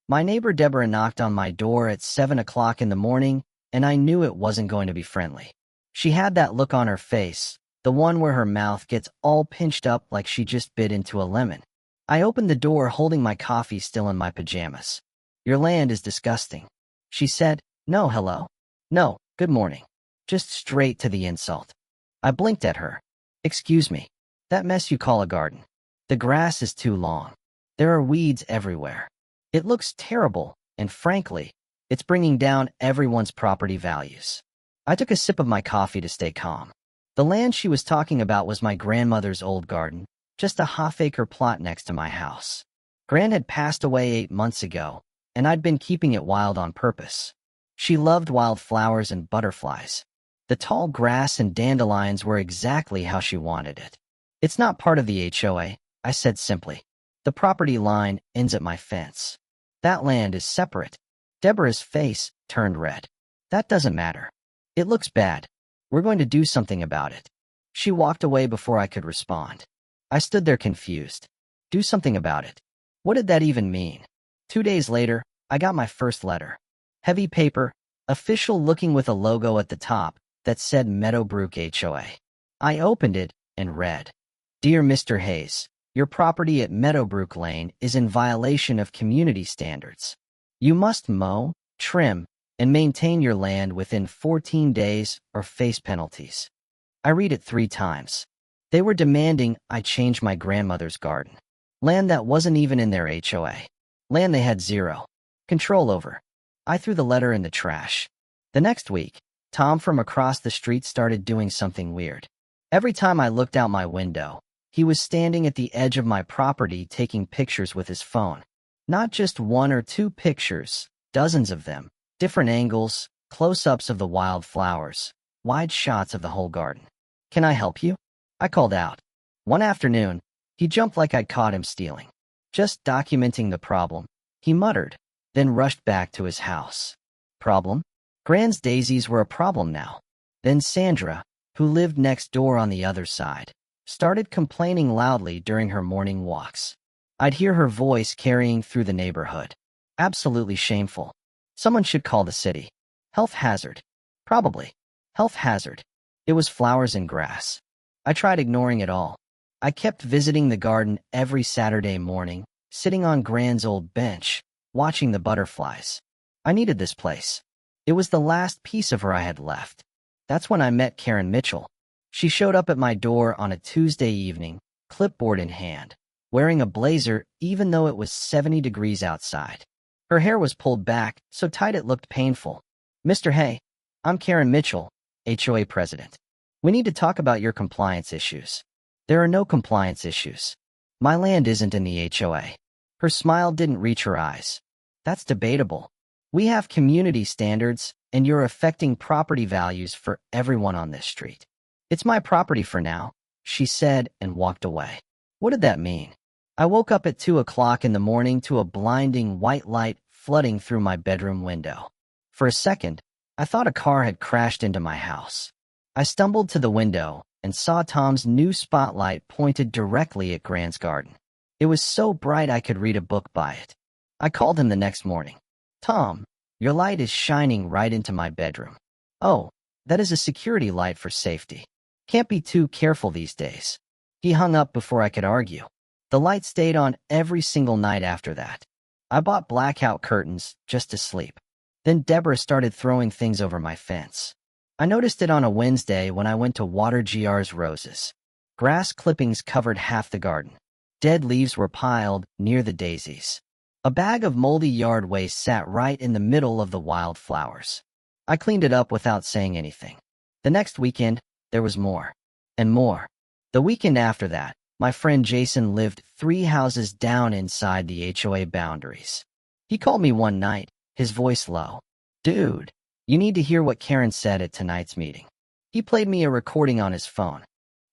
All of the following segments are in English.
My neighbor Deborah knocked on my door at 7 o'clock in the morning, and I knew it wasn't going to be friendly. She had that look on her face, the one where her mouth gets all pinched up like she just bit into a lemon. I opened the door holding my coffee still in my pajamas. "Your land is disgusting," she said. "No, hello. No, good morning." Just straight to the insult. I blinked at her. "Excuse me. That mess you call a garden. The grass is too long. There are weeds everywhere. It looks terrible, and frankly, it's bringing down everyone's property values." I took a sip of my coffee to stay calm. The land she was talking about was my grandmother's old garden, just a half-acre plot next to my house. Gran had passed away 8 months ago, and I'd been keeping it wild on purpose. She loved wildflowers and butterflies. The tall grass and dandelions were exactly how she wanted it. "It's not part of the HOA," I said simply. "The property line ends at my fence. That land is separate." Deborah's face turned red. "That doesn't matter. It looks bad. We're going to do something about it." She walked away before I could respond. I stood there confused. Do something about it. What did that even mean? 2 days later, I got my first letter. Heavy paper, official looking with a logo at the top that said Meadowbrook HOA. I opened it and read, "Dear Mr. Hayes, your property at Meadowbrook Lane is in violation of community standards. You must mow, trim, and maintain your land within 14 days or face penalties." I read it 3 times. They were demanding I change my grandmother's garden. Land that wasn't even in their HOA. Land they had zero control over. I threw the letter in the trash. The next week, Tom from across the street started doing something weird. Every time I looked out my window, he was standing at the edge of my property taking pictures with his phone. Not just 1 or 2 pictures, dozens of them. Different angles, close-ups of the wild flowers, wide shots of the whole garden. "Can I help you?" I called out. One afternoon, he jumped like I'd caught him stealing. "Just documenting the problem," he muttered, then rushed back to his house. Problem? Gran's daisies were a problem now. Then Sandra, who lived next door on the other side, started complaining loudly during her morning walks. I'd hear her voice carrying through the neighborhood. Absolutely shameful. Someone should call the city. Health hazard. Probably. Health hazard. It was flowers and grass. I tried ignoring it all. I kept visiting the garden every Saturday morning, sitting on Gran's old bench, watching the butterflies. I needed this place. It was the last piece of her I had left. That's when I met Karen Mitchell. She showed up at my door on a Tuesday evening, clipboard in hand, wearing a blazer even though it was 70 degrees outside. Her hair was pulled back, so tight it looked painful. "Mr. Hay, I'm Karen Mitchell, HOA president. We need to talk about your compliance issues." "There are no compliance issues. My land isn't in the HOA." Her smile didn't reach her eyes. "That's debatable. We have community standards, and you're affecting property values for everyone on this street." "It's my property for now," she said and walked away. What did that mean? I woke up at 2 o'clock in the morning to a blinding white light flooding through my bedroom window. For a second, I thought a car had crashed into my house. I stumbled to the window and saw Tom's new spotlight pointed directly at Gran's garden. It was so bright I could read a book by it. I called him the next morning. "Tom, your light is shining right into my bedroom." "Oh, that is a security light for safety. Can't be too careful these days." He hung up before I could argue. The light stayed on every single night after that. I bought blackout curtains just to sleep. Then Deborah started throwing things over my fence. I noticed it on a Wednesday when I went to water GR's roses. Grass clippings covered half the garden. Dead leaves were piled near the daisies. A bag of moldy yard waste sat right in the middle of the wild flowers. I cleaned it up without saying anything. The next weekend, there was more. And more. The weekend after that, my friend Jason lived 3 houses down inside the HOA boundaries. He called me one night, his voice low. "Dude, you need to hear what Karen said at tonight's meeting." He played me a recording on his phone.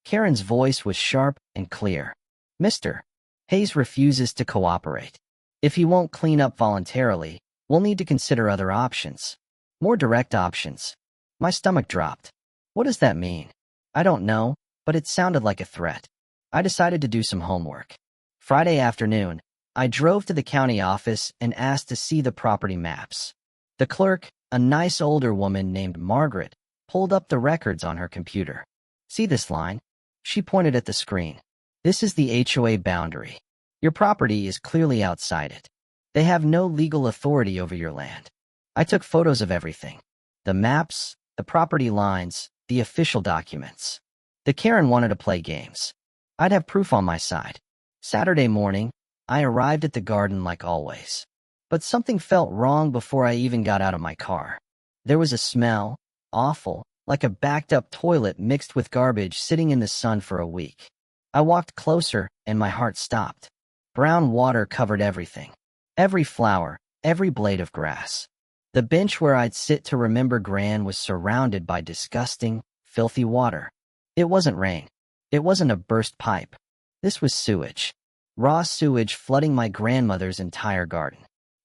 Karen's voice was sharp and clear. "Mr. Hayes refuses to cooperate. If he won't clean up voluntarily, we'll need to consider other options. More direct options." My stomach dropped. What does that mean? I don't know, but it sounded like a threat. I decided to do some homework. Friday afternoon, I drove to the county office and asked to see the property maps. The clerk, a nice older woman named Margaret, pulled up the records on her computer. See this line? She pointed at the screen. This is the HOA boundary. Your property is clearly outside it. They have no legal authority over your land. I took photos of everything. The maps, the property lines, the official documents. The Karen wanted to play games. I'd have proof on my side. Saturday morning, I arrived at the garden like always. But something felt wrong before I even got out of my car. There was a smell, awful, like a backed-up toilet mixed with garbage sitting in the sun for a week. I walked closer, and my heart stopped. Brown water covered everything. Every flower, every blade of grass. The bench where I'd sit to remember Gran was surrounded by disgusting, filthy water. It wasn't rain. It wasn't a burst pipe. This was sewage. Raw sewage flooding my grandmother's entire garden.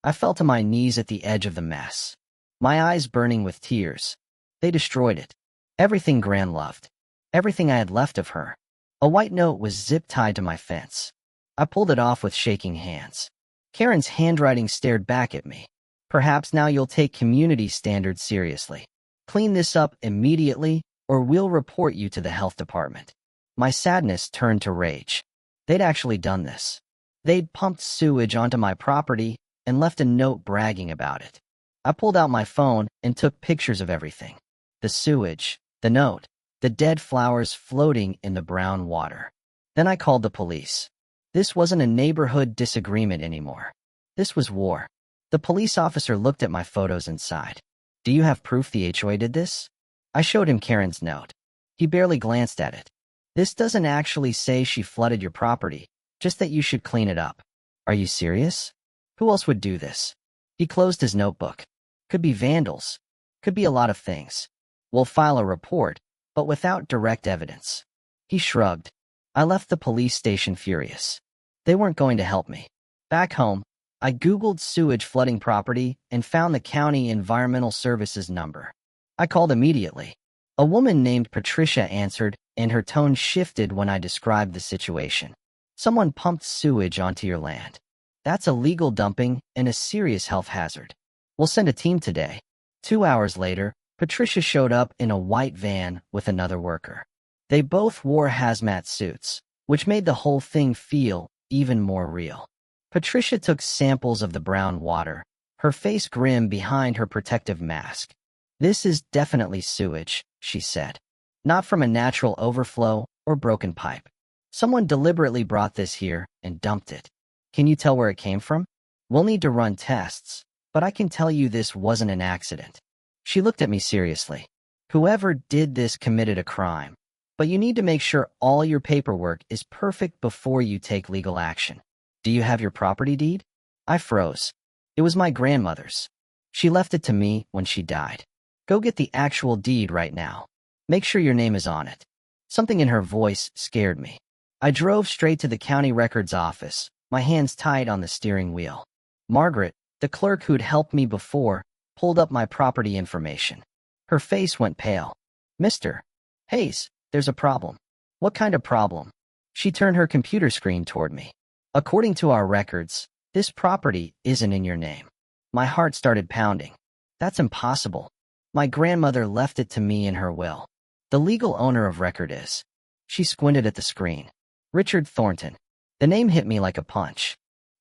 I fell to my knees at the edge of the mess. My eyes burning with tears. They destroyed it. Everything Gran loved. Everything I had left of her. A white note was zip-tied to my fence. I pulled it off with shaking hands. Karen's handwriting stared back at me. Perhaps now you'll take community standards seriously. Clean this up immediately, or we'll report you to the health department. My sadness turned to rage. They'd actually done this. They'd pumped sewage onto my property and left a note bragging about it. I pulled out my phone and took pictures of everything. The sewage, the note, the dead flowers floating in the brown water. Then I called the police. This wasn't a neighborhood disagreement anymore. This was war. The police officer looked at my photos and sighed. Do you have proof the HOA did this? I showed him Karen's note. He barely glanced at it. This doesn't actually say she flooded your property, just that you should clean it up. Are you serious? Who else would do this? He closed his notebook. Could be vandals. Could be a lot of things. We'll file a report, but without direct evidence. He shrugged. I left the police station furious. They weren't going to help me. Back home, I Googled sewage flooding property and found the county environmental services number. I called immediately. A woman named Patricia answered, and her tone shifted when I described the situation. Someone pumped sewage onto your land. That's illegal dumping and a serious health hazard. We'll send a team today. 2 hours later, Patricia showed up in a white van with another worker. They both wore hazmat suits, which made the whole thing feel even more real. Patricia took samples of the brown water, her face grim behind her protective mask. This is definitely sewage, she said. Not from a natural overflow or broken pipe. Someone deliberately brought this here and dumped it. Can you tell where it came from? We'll need to run tests, but I can tell you this wasn't an accident. She looked at me seriously. Whoever did this committed a crime, but you need to make sure all your paperwork is perfect before you take legal action. Do you have your property deed? I froze. It was my grandmother's. She left it to me when she died. Go get the actual deed right now. Make sure your name is on it. Something in her voice scared me. I drove straight to the county records office, my hands tied on the steering wheel. Margaret, the clerk who'd helped me before, pulled up my property information. Her face went pale. Mr. Hayes, there's a problem. What kind of problem? She turned her computer screen toward me. According to our records, this property isn't in your name. My heart started pounding. That's impossible. My grandmother left it to me in her will. The legal owner of record is. She squinted at the screen. Richard Thornton. The name hit me like a punch.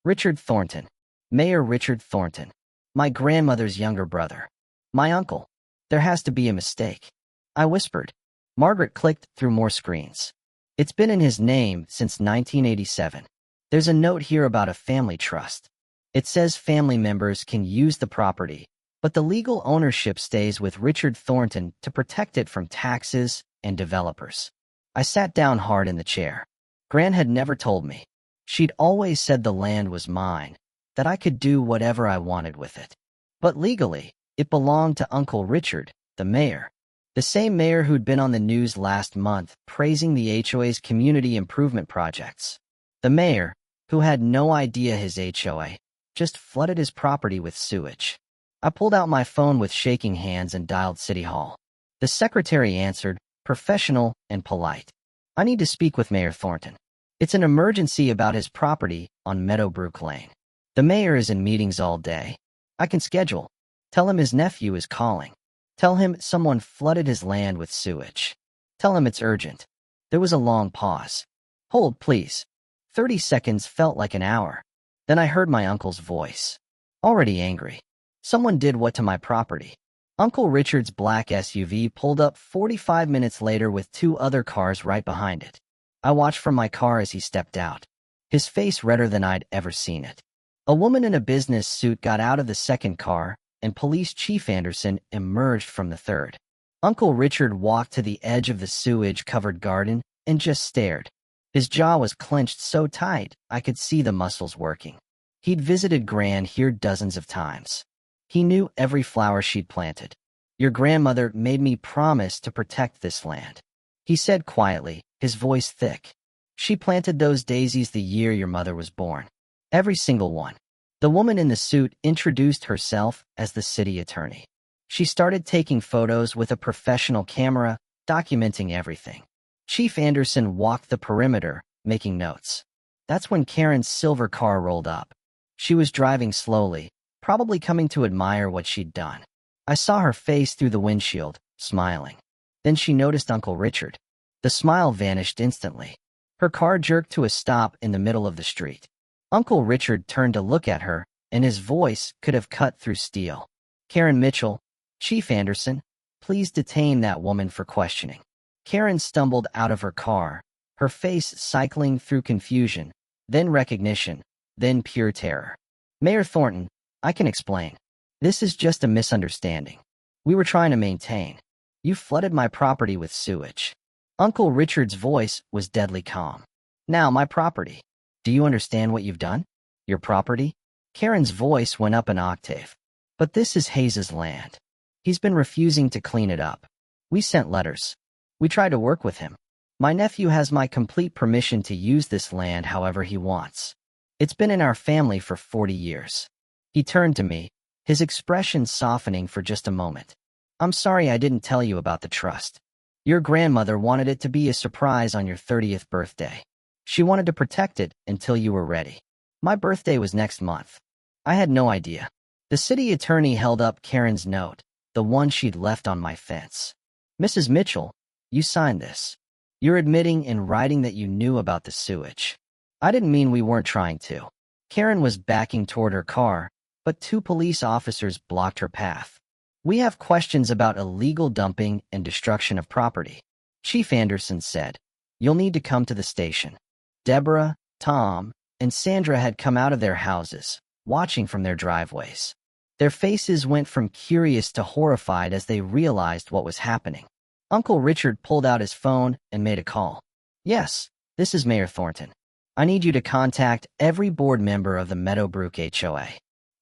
Richard Thornton. Mayor Richard Thornton. My grandmother's younger brother. My uncle. There has to be a mistake. I whispered. Margaret clicked through more screens. It's been in his name since 1987. There's a note here about a family trust. It says family members can use the property, but the legal ownership stays with Richard Thornton to protect it from taxes and developers. I sat down hard in the chair. Gran had never told me. She'd always said the land was mine, that I could do whatever I wanted with it. But legally, it belonged to Uncle Richard, the mayor. The same mayor who'd been on the news last month praising the HOA's community improvement projects. The mayor, who had no idea his HOA just flooded his property with sewage. I pulled out my phone with shaking hands and dialed City Hall. The secretary answered, professional and polite. I need to speak with Mayor Thornton. It's an emergency about his property on Meadowbrook Lane. The mayor is in meetings all day. I can schedule. Tell him his nephew is calling. Tell him someone flooded his land with sewage. Tell him it's urgent. There was a long pause. Hold, please. 30 seconds felt like an hour. Then I heard my uncle's voice. Already angry. Someone did what to my property? Uncle Richard's black SUV pulled up 45 minutes later with 2 other cars right behind it. I watched from my car as he stepped out. His face redder than I'd ever seen it. A woman in a business suit got out of the second car, and Police Chief Anderson emerged from the third. Uncle Richard walked to the edge of the sewage-covered garden and just stared. His jaw was clenched so tight I could see the muscles working. He'd visited Gran here dozens of times. He knew every flower she'd planted. Your grandmother made me promise to protect this land, he said quietly, his voice thick. She planted those daisies the year your mother was born. Every single one. The woman in the suit introduced herself as the city attorney. She started taking photos with a professional camera, documenting everything. Chief Anderson walked the perimeter, making notes. That's when Karen's silver car rolled up. She was driving slowly, probably coming to admire what she'd done. I saw her face through the windshield, smiling. Then she noticed Uncle Richard. The smile vanished instantly. Her car jerked to a stop in the middle of the street. Uncle Richard turned to look at her, and his voice could have cut through steel. Karen Mitchell, Chief Anderson, please detain that woman for questioning. Karen stumbled out of her car, her face cycling through confusion, then recognition, then pure terror. Mayor Thornton, I can explain. This is just a misunderstanding. We were trying to maintain. You flooded my property with sewage. Uncle Richard's voice was deadly calm. Now my property. Do you understand what you've done? Your property? Karen's voice went up an octave. But this is Hayes's land. He's been refusing to clean it up. We sent letters. We tried to work with him. My nephew has my complete permission to use this land however he wants. It's been in our family for 40 years. He turned to me, his expression softening for just a moment. I'm sorry I didn't tell you about the trust. Your grandmother wanted it to be a surprise on your 30th birthday. She wanted to protect it until you were ready. My birthday was next month. I had no idea. The city attorney held up Karen's note, the one she'd left on my fence. Mrs. Mitchell, you signed this. You're admitting in writing that you knew about the sewage. I didn't mean we weren't trying to. Karen was backing toward her car, but 2 police officers blocked her path. We have questions about illegal dumping and destruction of property. Chief Anderson said, you'll need to come to the station. Deborah, Tom, and Sandra had come out of their houses, watching from their driveways. Their faces went from curious to horrified as they realized what was happening. Uncle Richard pulled out his phone and made a call. Yes, this is Mayor Thornton. I need you to contact every board member of the Meadowbrook HOA.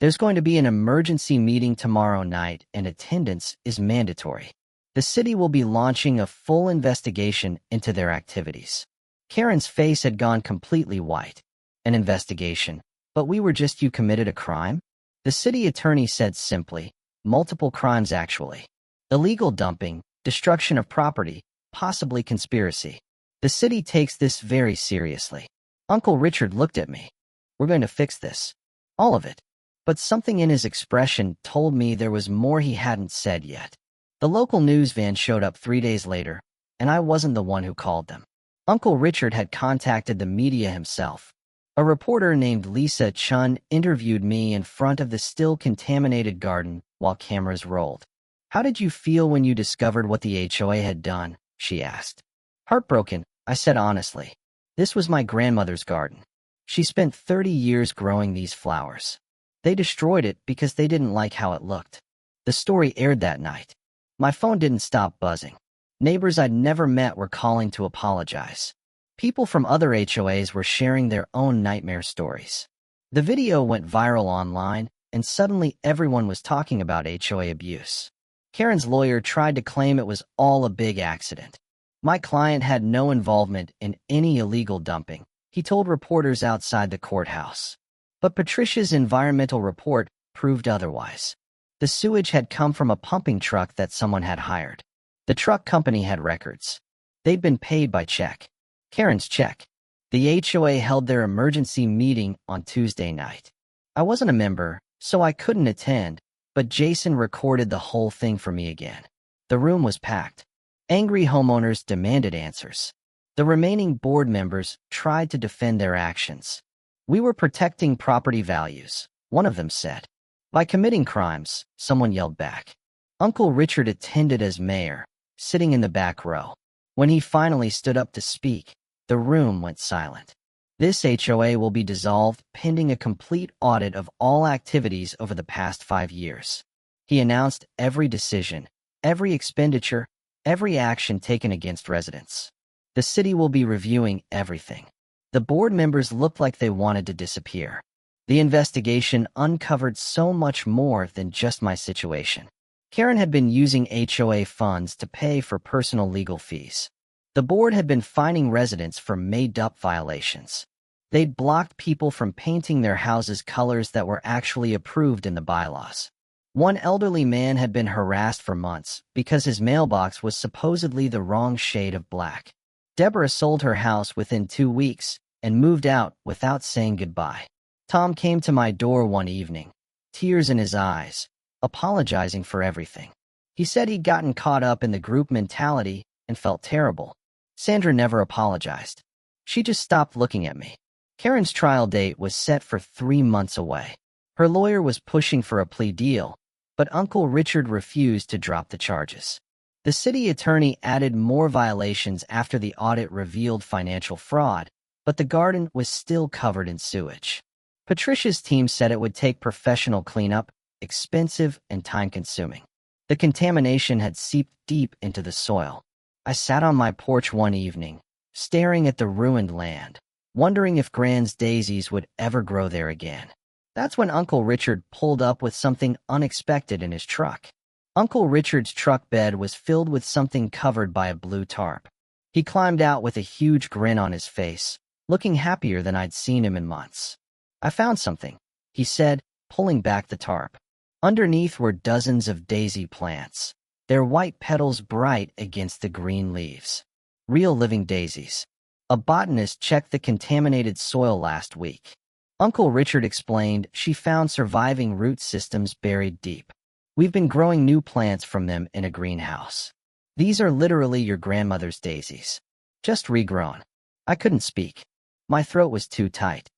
There's going to be an emergency meeting tomorrow night, and attendance is mandatory. The city will be launching a full investigation into their activities. Karen's face had gone completely white. An investigation? But you committed a crime? The city attorney said simply, multiple crimes actually. Illegal dumping, destruction of property, possibly conspiracy. The city takes this very seriously. Uncle Richard looked at me. We're going to fix this. All of it. But something in his expression told me there was more he hadn't said yet. The local news van showed up 3 days later, and I wasn't the one who called them. Uncle Richard had contacted the media himself. A reporter named Lisa Chun interviewed me in front of the still contaminated garden while cameras rolled. How did you feel when you discovered what the HOA had done? She asked. Heartbroken, I said honestly. This was my grandmother's garden. She spent 30 years growing these flowers. They destroyed it because they didn't like how it looked. The story aired that night. My phone didn't stop buzzing. Neighbors I'd never met were calling to apologize. People from other HOAs were sharing their own nightmare stories. The video went viral online, and suddenly everyone was talking about HOA abuse. Karen's lawyer tried to claim it was all a big accident. My client had no involvement in any illegal dumping, he told reporters outside the courthouse. But Patricia's environmental report proved otherwise. The sewage had come from a pumping truck that someone had hired. The truck company had records. They'd been paid by check. Karen's check. The HOA held their emergency meeting on Tuesday night. I wasn't a member, so I couldn't attend, but Jason recorded the whole thing for me again. The room was packed. Angry homeowners demanded answers. The remaining board members tried to defend their actions. "We were protecting property values," one of them said. "By committing crimes," someone yelled back. Uncle Richard attended as mayor, sitting in the back row. When he finally stood up to speak, the room went silent. "This HOA will be dissolved pending a complete audit of all activities over the past 5 years. He announced every decision, every expenditure, every action taken against residents. The city will be reviewing everything. The board members looked like they wanted to disappear. The investigation uncovered so much more than just my situation. Karen had been using HOA funds to pay for personal legal fees. The board had been fining residents for made-up violations. They'd blocked people from painting their houses colors that were actually approved in the bylaws. One elderly man had been harassed for months because his mailbox was supposedly the wrong shade of black. Deborah sold her house within 2 weeks and moved out without saying goodbye. Tom came to my door one evening, tears in his eyes, apologizing for everything. He said he'd gotten caught up in the group mentality and felt terrible. Sandra never apologized. She just stopped looking at me. Karen's trial date was set for 3 months away. Her lawyer was pushing for a plea deal, but Uncle Richard refused to drop the charges. The city attorney added more violations after the audit revealed financial fraud, but the garden was still covered in sewage. Patricia's team said it would take professional cleanup, expensive and time-consuming. The contamination had seeped deep into the soil. I sat on my porch one evening, staring at the ruined land, wondering if Gran's daisies would ever grow there again. That's when Uncle Richard pulled up with something unexpected in his truck. Uncle Richard's truck bed was filled with something covered by a blue tarp. He climbed out with a huge grin on his face, looking happier than I'd seen him in months. "I found something," he said, pulling back the tarp. Underneath were dozens of daisy plants, their white petals bright against the green leaves. Real living daisies. A botanist checked the contaminated soil last week. Uncle Richard explained she found surviving root systems buried deep. "We've been growing new plants from them in a greenhouse. These are literally your grandmother's daisies, just regrown." I couldn't speak. My throat was too tight.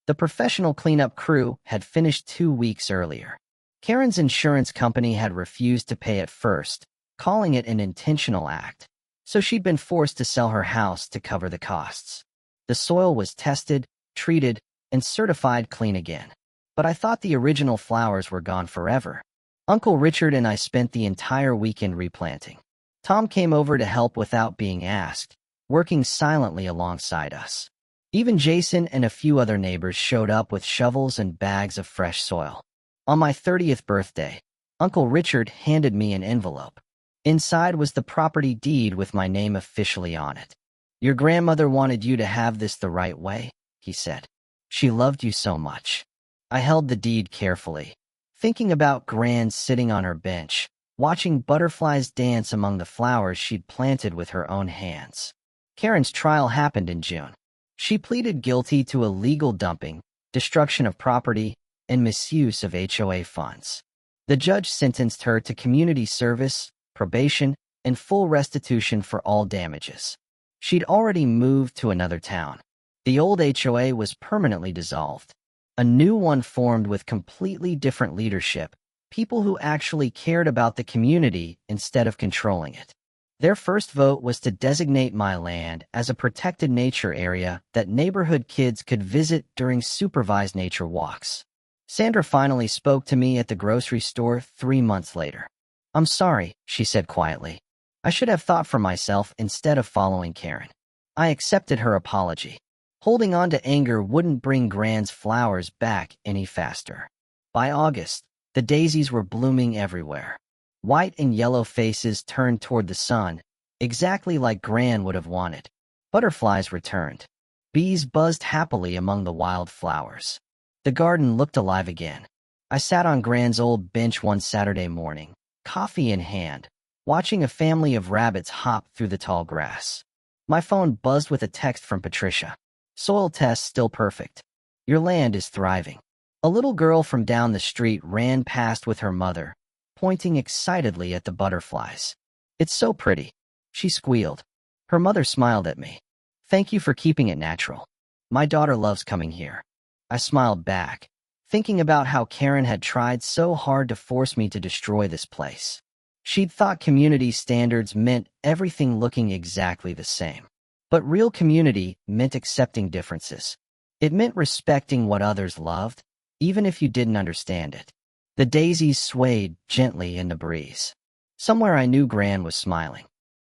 The professional cleanup crew had finished 2 weeks earlier. Karen's insurance company had refused to pay at first, calling it an intentional act, so she'd been forced to sell her house to cover the costs. The soil was tested, treated, and certified clean again. But I thought the original flowers were gone forever. Uncle Richard and I spent the entire weekend replanting. Tom came over to help without being asked, working silently alongside us. Even Jason and a few other neighbors showed up with shovels and bags of fresh soil. On my 30th birthday, Uncle Richard handed me an envelope. Inside was the property deed with my name officially on it. "Your grandmother wanted you to have this the right way," he said. "She loved you so much." I held the deed carefully, thinking about Gran sitting on her bench, watching butterflies dance among the flowers she'd planted with her own hands. Karen's trial happened in June. She pleaded guilty to illegal dumping, destruction of property, and misuse of HOA funds. The judge sentenced her to community service, probation, and full restitution for all damages. She'd already moved to another town. The old HOA was permanently dissolved. A new one formed with completely different leadership, people who actually cared about the community instead of controlling it. Their first vote was to designate my land as a protected nature area that neighborhood kids could visit during supervised nature walks. Sandra finally spoke to me at the grocery store 3 months later. "I'm sorry," she said quietly. "I should have thought for myself instead of following Karen." I accepted her apology. Holding on to anger wouldn't bring Gran's flowers back any faster. By August, the daisies were blooming everywhere. White and yellow faces turned toward the sun, exactly like Gran would have wanted. Butterflies returned. Bees buzzed happily among the wild flowers. The garden looked alive again. I sat on Gran's old bench one Saturday morning, coffee in hand, watching a family of rabbits hop through the tall grass. My phone buzzed with a text from Patricia. Soil test still perfect. Your land is thriving. A little girl from down the street ran past with her mother, pointing excitedly at the butterflies. It's so pretty, she squealed. Her mother smiled at me. Thank you for keeping it natural. My daughter loves coming here. I smiled back, thinking about how Karen had tried so hard to force me to destroy this place. She'd thought community standards meant everything looking exactly the same. But real community meant accepting differences. It meant respecting what others loved, even if you didn't understand it. The daisies swayed gently in the breeze. Somewhere I knew Gran was smiling.